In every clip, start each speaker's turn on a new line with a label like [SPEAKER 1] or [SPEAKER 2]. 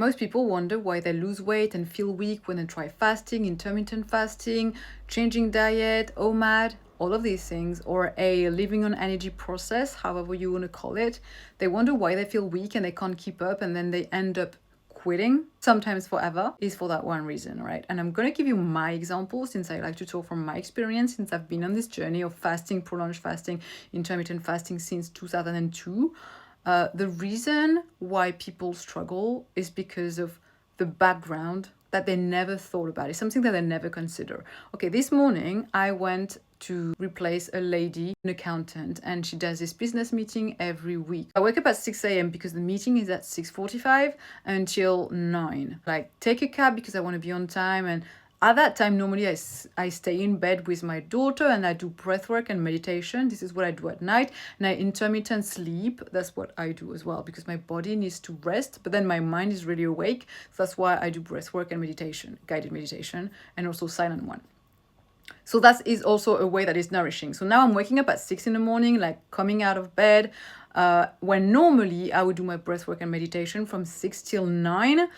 [SPEAKER 1] Most people wonder why they lose weight and feel weak when they try fasting, intermittent fasting, changing diet, OMAD, all of these things, or a living on energy process, however you want to call it. They wonder why they feel weak and they can't keep up, and then they end up quitting, sometimes forever, is for that one reason, right? And I'm going to give you my example, since I like to talk from my experience, since I've been on this journey of fasting, prolonged fasting, intermittent fasting since 2002. The reason why people struggle is because of the background that they never thought about. It's something that they never consider. Okay, this morning I went to replace a lady, an accountant, and she does this business meeting every week. I wake up at 6 a.m. because the meeting is at 6:45 until 9. Like, take a cab because I want to be on time, and at that time, normally I stay in bed with my daughter and I do breath work and meditation. This is what I do at night. And I intermittent sleep. That's what I do as well, because my body needs to rest, but then my mind is really awake. So that's why I do breath work and meditation, guided meditation, and also silent one. So that is also a way that is nourishing. So now I'm waking up at 6 in the morning, like coming out of bed, when normally I would do my breath work and meditation from 6 till 9,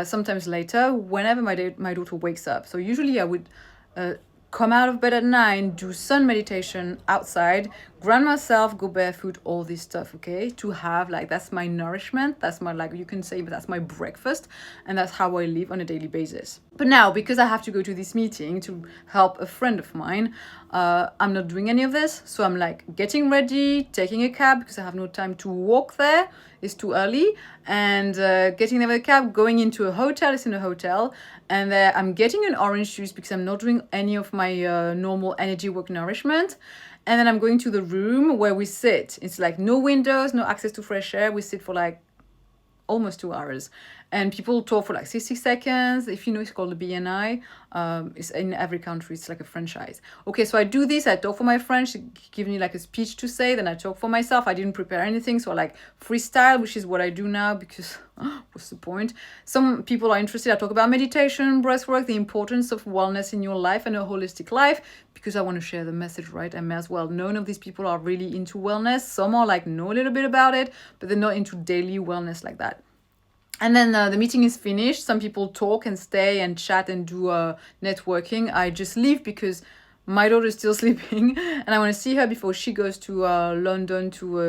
[SPEAKER 1] sometimes later, whenever my daughter wakes up. So usually I would come out of bed at 9, do sun meditation outside, ground myself, go barefoot, all this stuff, okay? To have, like, that's my nourishment, that's my, like, you can say, but that's my breakfast, and that's how I live on a daily basis. But now, because I have to go to this meeting to help a friend of mine, I'm not doing any of this, so I'm, like, getting ready, taking a cab, because I have no time to walk there, it's too early, and getting there with a cab, going into a hotel, it's in a hotel, and I'm getting an orange juice because I'm not doing any of my normal energy work nourishment. And then I'm going to the room where we sit. It's like no windows, no access to fresh air. We sit for like almost 2 hours. And people talk for like 60 seconds. If you know, it's called the BNI. It's in every country. It's like a franchise. Okay, so I do this. I talk for my friend. She gives me like a speech to say. Then I talk for myself. I didn't prepare anything. So I like freestyle, which is what I do now because what's the point? Some people are interested. I talk about meditation, breath work, the importance of wellness in your life and a holistic life, because I want to share the message, right? I may as well. None of these people are really into wellness. Some are like know a little bit about it, but they're not into daily wellness like that. And then the meeting is finished. Some people talk and stay and chat and do networking. I just leave because my daughter is still sleeping and I want to see her before she goes to London to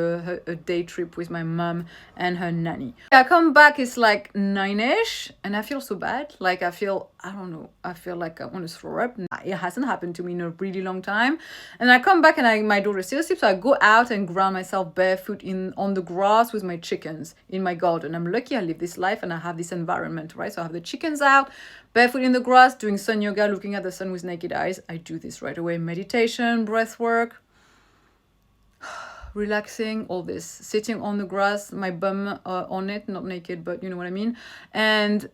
[SPEAKER 1] a day trip with my mom and her nanny. I come back, it's like 9ish, and I feel so bad. Like I feel like I want to throw up. It hasn't happened to me in a really long time. And I come back and my daughter still sleeps, so I go out and ground myself barefoot on the grass with my chickens in my garden. I'm lucky I live this life and I have this environment, right? So I have the chickens out, barefoot in the grass, doing sun yoga, looking at the sun with naked eyes. I do this right away. Meditation, breath work, relaxing, all this. Sitting on the grass, my bum on it, not naked, but you know what I mean. And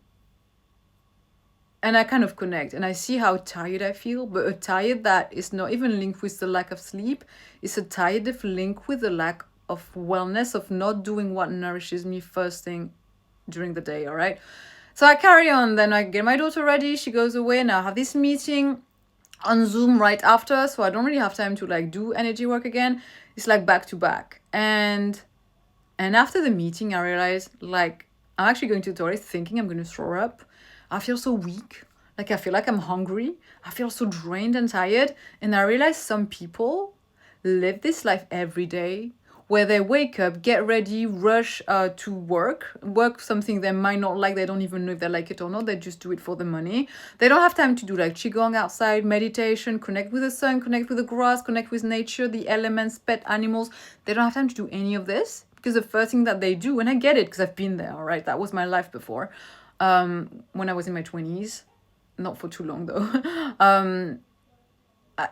[SPEAKER 1] I kind of connect and I see how tired I feel, but a tired that is not even linked with the lack of sleep. It's a tired that's linked with the lack of wellness, of not doing what nourishes me first thing during the day, all right? So I carry on, then I get my daughter ready, she goes away, and I have this meeting on Zoom right after, so I don't really have time to like do energy work again. It's like back to back. And after the meeting, I realized like I'm actually going to the toilet thinking I'm going to throw up. I feel so weak. Like I feel like I'm hungry. I feel so drained and tired. And I realized some people live this life every day, where they wake up, get ready, rush to work something they might not like. They don't even know if they like it or not. They just do it for the money. They don't have time to do like qigong outside, meditation, connect with the sun, connect with the grass, connect with nature, the elements, pet animals. They don't have time to do any of this because the first thing that they do, and I get it because I've been there, all right? That was my life before, when I was in my 20s. Not for too long though.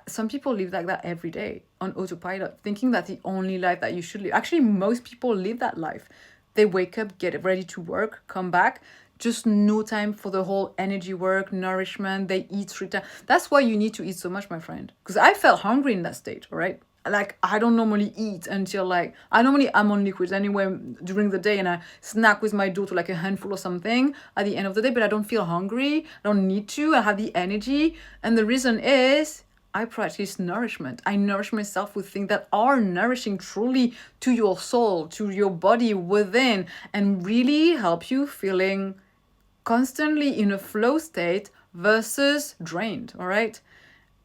[SPEAKER 1] Some people live like that every day on autopilot, thinking that's the only life that you should live. Actually, most people live that life. They wake up, get ready to work, come back, just no time for the whole energy work, nourishment. They eat 3 times. That's why you need to eat so much, my friend. Because I felt hungry in that state, all right? Like, I don't normally eat until like, I'm on liquids anyway during the day, and I snack with my daughter like a handful or something at the end of the day, but I don't feel hungry. I don't need to. I have the energy. And the reason is I practice nourishment. I nourish myself with things that are nourishing truly to your soul, to your body within, and really help you feeling constantly in a flow state versus drained, all right?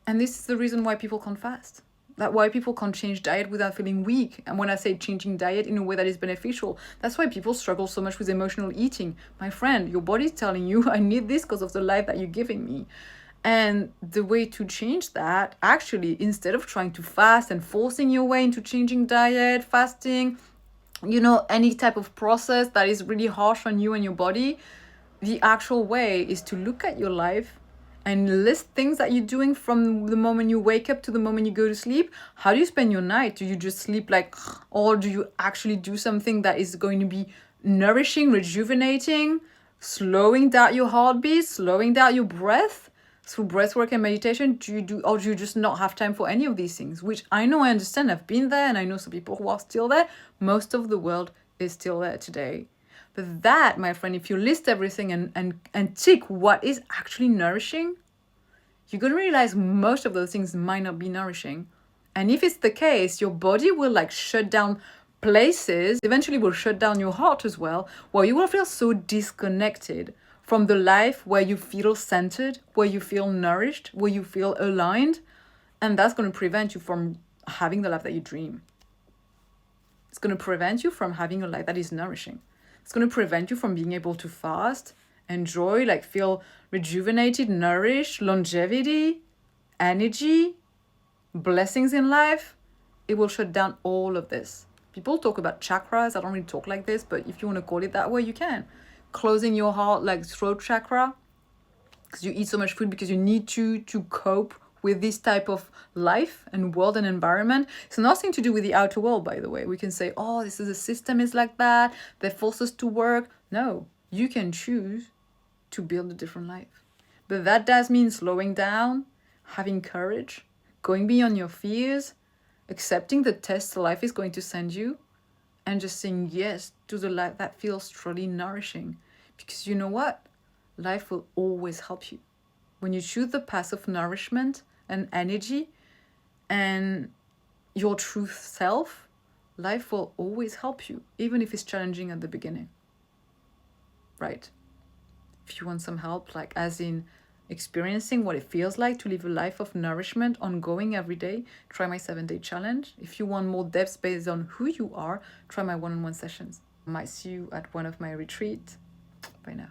[SPEAKER 1] And this is the reason why people can't fast. That why people can't change diet without feeling weak. And when I say changing diet in a way that is beneficial, that's why people struggle so much with emotional eating. My friend, your body's telling you, I need this because of the life that you're giving me. And the way to change that, actually, instead of trying to fast and forcing your way into changing diet, fasting, any type of process that is really harsh on you and your body, the actual way is to look at your life and list things that you're doing from the moment you wake up to the moment you go to sleep. How do you spend your night? Do you just sleep or do you actually do something that is going to be nourishing, rejuvenating, slowing down your heartbeat, slowing down your breath through breath work and meditation? Or do you just not have time for any of these things? Which I know, I understand, I've been there, and I know some people who are still there. Most of the world is still there today. But that, my friend, if you list everything and tick what is actually nourishing, you're going to realize most of those things might not be nourishing. And if it's the case, your body will shut down places, eventually will shut down your heart as well, where you will feel so disconnected from the life where you feel centered, where you feel nourished, where you feel aligned. And that's going to prevent you from having the life that you dream. It's going to prevent you from having a life that is nourishing. It's going to prevent you from being able to fast, enjoy, feel rejuvenated, nourished, longevity, energy, blessings in life. It will shut down all of this. People talk about chakras. I don't really talk like this, but if you want to call it that way, you can. Closing your heart, throat chakra, because you eat so much food because you need to cope with this type of life and world and environment. It's nothing to do with the outer world, by the way. We can say, oh, this is a system is like that. They force us to work. No, you can choose to build a different life. But that does mean slowing down, having courage, going beyond your fears, accepting the tests life is going to send you, and just saying yes to the life that feels truly nourishing. Because you know what? Life will always help you. When you choose the path of nourishment and energy and your true self, life will always help you, even if it's challenging at the beginning. Right? If you want some help, as in experiencing what it feels like to live a life of nourishment ongoing every day, try my 7-day challenge. If you want more depth based on who you are, try my one-on-one sessions. I might see you at one of my retreats. Bye now.